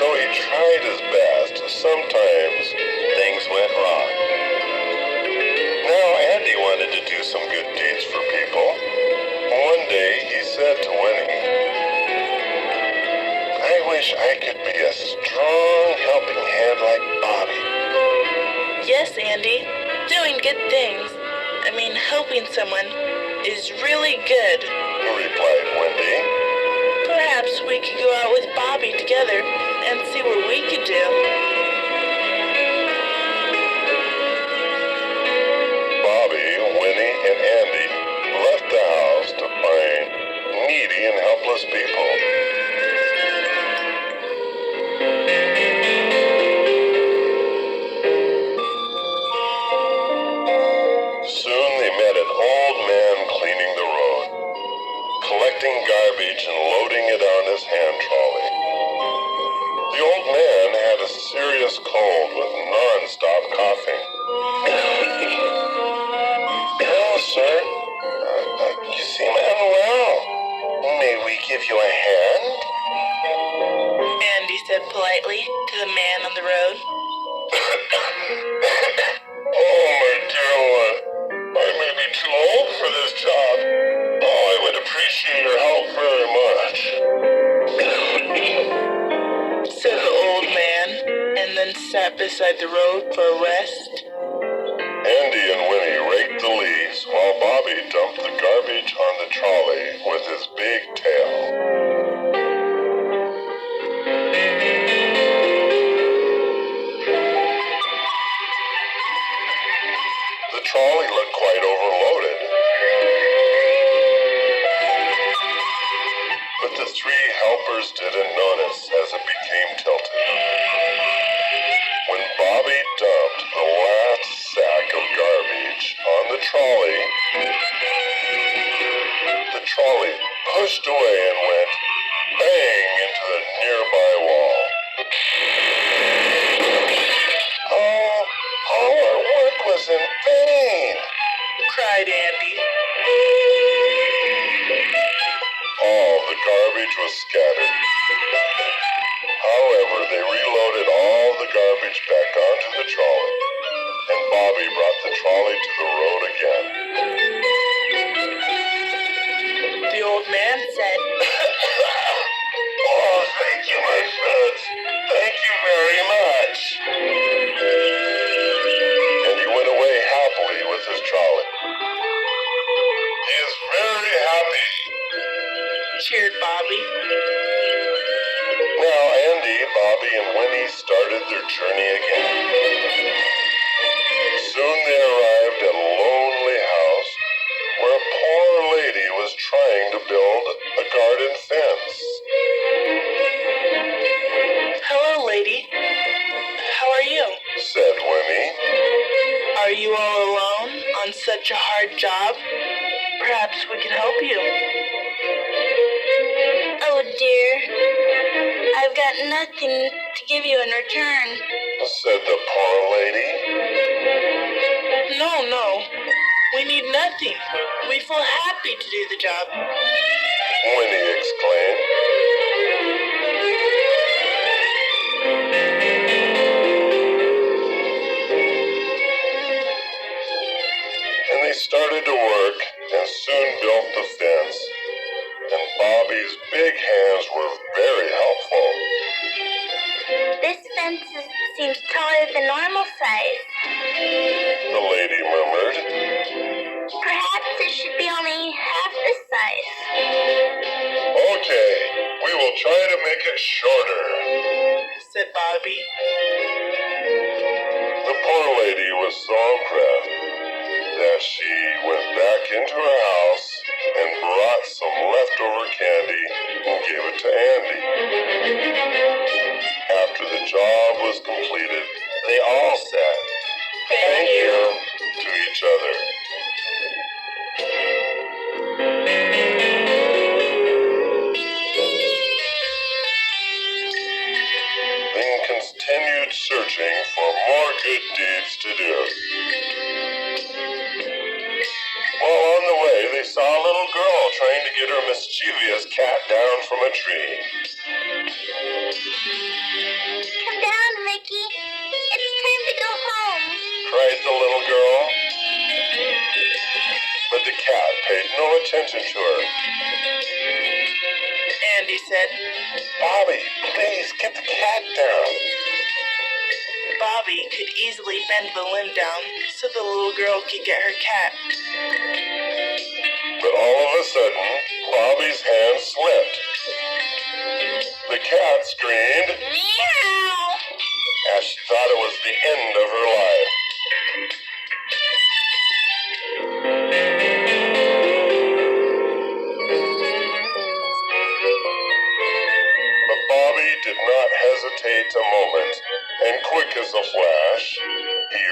though he tried his best, sometimes things went wrong. Now Andy wanted to do some good deeds for people. One day he said to Winnie, "I wish I could be a strong helping hand like Bobby." Yes, Andy. Doing good things, helping someone, is really good, replied Wendy. Perhaps we could go out with Bobby together and see what we could do. Bobby, Winnie, and Andy left the house to find needy and helpless people. Soon they met an old man cleaning the road, collecting garbage and loading it on his hand trolley. The old man had a serious cold with non-stop coughing. "Hello, sir. You seem unwell. May we give you a hand?" Andy said politely to the man on the road. "Oh, my dear one, I may be too old for this job. Oh, I would appreciate your help very much," said the old man, and then sat beside the road for a rest. Andy and Winnie raked the leaves while Bobby dumped the garbage on the trolley with his big tail. The trolley looked quite overloaded, but the three helpers didn't notice as it became tilted. When Bobby dumped the last sack of garbage on the trolley pushed away and went bang into the nearby wall. "Oh, all our work was in vain," cried Andy. All the garbage was scattered. However, they reloaded all the garbage back onto the trolley, and Bobby brought the trolley to the road again. The old man said, "Oh, thank you, my friends. Thank you very much." And he went away happily with his trolley. "He is very happy," cheered Bobby. Now Andy, Bobby, and Winnie started their journey again. Soon they arrived at a lonely house where a poor lady was trying to build a garden fence. "Hello, lady. How are you?" said Winnie. "Are you all alone on such a hard job? Perhaps we can help you." "Oh dear, I've got nothing to give you in return," said the poor lady. No, we need nothing. We feel happy to do the job," Winnie exclaimed. And they started to work and soon built the fence. And Bobby's big hands were very helpful. "This fence seems taller than normal size. The lady murmured. Perhaps it should be only half this size." "Okay, we will try to make it shorter," said Bobby. The poor lady was so impressed that she went back into her house and brought some leftover candy and gave it to Andy. After the job was completed, they all said, "Thank you," to each other. Then continued searching for more good deeds to do. While on the way, they saw a little girl trying to get her mischievous cat down from a tree. attention to her. Andy said. Bobby, please get the cat down. Bobby could easily bend the limb down so the little girl could get her cat. But all of a sudden, Bobby's hand slipped. The cat screamed, Meow! as she thought it was the end of her life. But Bobby did not hesitate a moment, and quick as a flash, he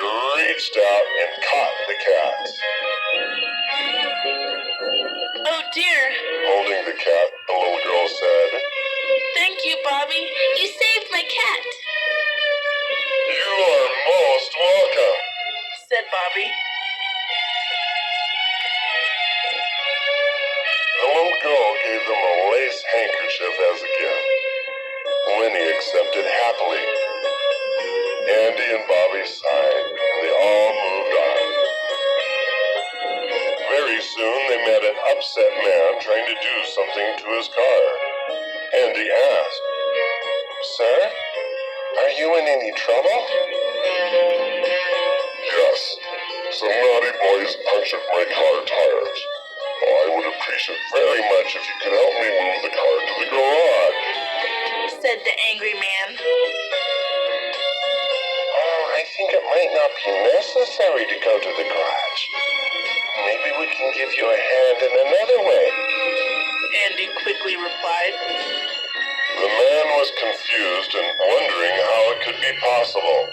reached out and caught the cat. Oh dear. Holding the cat, the little girl said, Thank you, Bobby. You saved my cat. "You are most welcome." Said Bobby. The little girl gave them a lace handkerchief as a gift. Winnie accepted happily. Andy and Bobby sighed, and they all moved on. Very soon they met an upset man trying to do something to his car. Andy asked, "Sir, are you in any trouble?" "Yes, some naughty boys punctured my car tires. I would appreciate very much if you could help me move the car to the garage," Said the angry man. "I think it might not be necessary to go to the garage. Maybe we can give you a hand in another way." Andy quickly replied. The man was confused and wondering how it could be possible.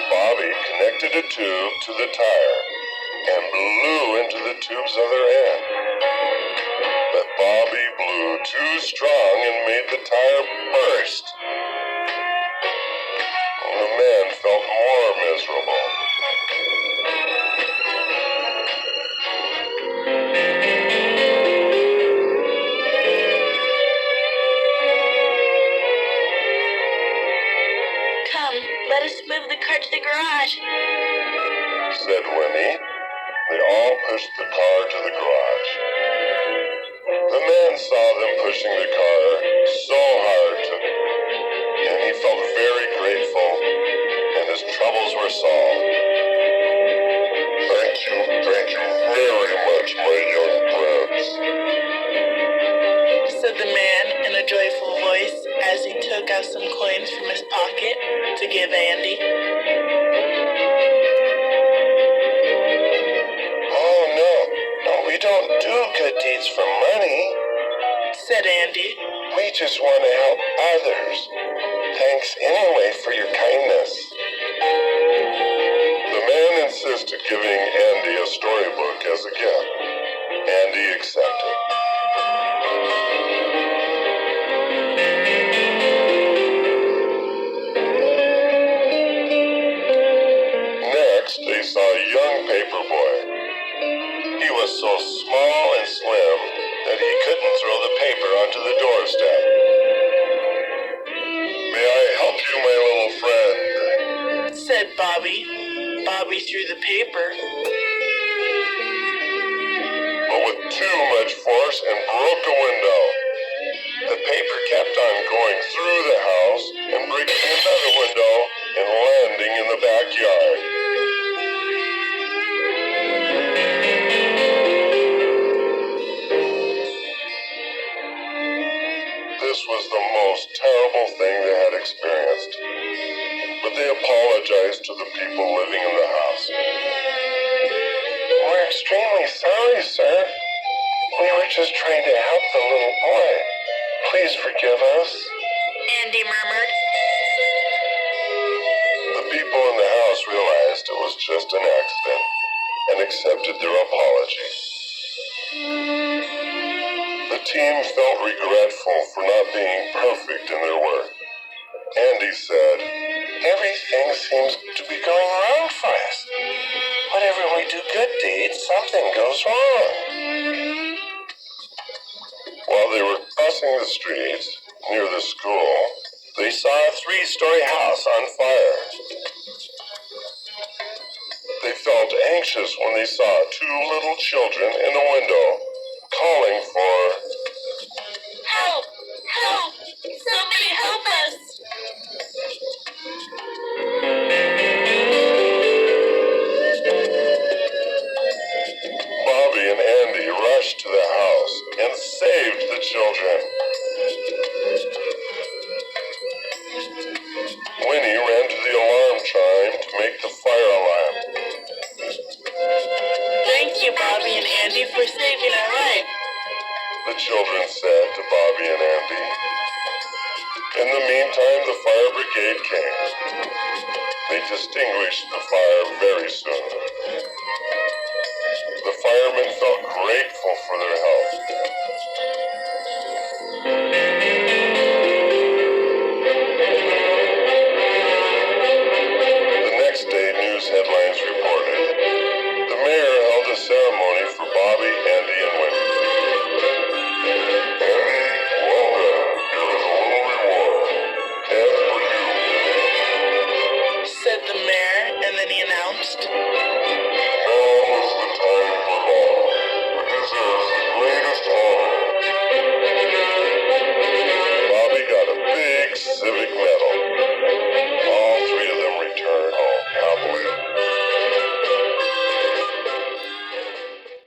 Bobby connected a tube to the tire and blew into the tube's other end. But Bobby blew too strong and made the tire burst. The man felt more miserable. Come, let us move the car to the garage. Said Winnie. They all pushed the car to the garage. The man saw them pushing the car so hard, and he felt very grateful, and his troubles were solved. Thank you very much, my young friends," Said the man in a joyful voice as he took out some coins from his pocket to give Andy. "Oh, no, we don't do good deeds for money. Said Andy. We just want to help others. Thanks anyway for your kindness." The man insisted giving Andy a storybook as a gift. Andy accepted. Next, they saw a young paper boy. He was so small and slim that he couldn't throw the paper onto the doorstep. "May I help you, my little friend?" Said Bobby. Bobby threw the paper. But with too much force and broke a window. The paper kept on going through the house and breaking another window and landing in the backyard. This was the most terrible thing they had experienced. But they apologized to the people living in the house. "We're extremely sorry, sir. We were just trying to help the little boy. Please forgive us." Andy murmured. The people in the house realized it was just an accident and accepted their apology. The team felt regretful for not being perfect in their work. Andy said, "Everything seems to be going wrong for us. Whenever we do good deeds, something goes wrong." While they were crossing the street near the school, they saw a 3-story house on fire. They felt anxious when they saw 2 little children in a window calling for Help! Help! Somebody help us! Bobby and Andy rushed to the house and saved the children. Winnie ran to the alarm chime to make the fire alarm. Thank you, Bobby and Andy, for saving our life. The children said to Bobby and Andy. In the meantime, the fire brigade came. They extinguished the fire very soon. The firemen felt grateful for their help.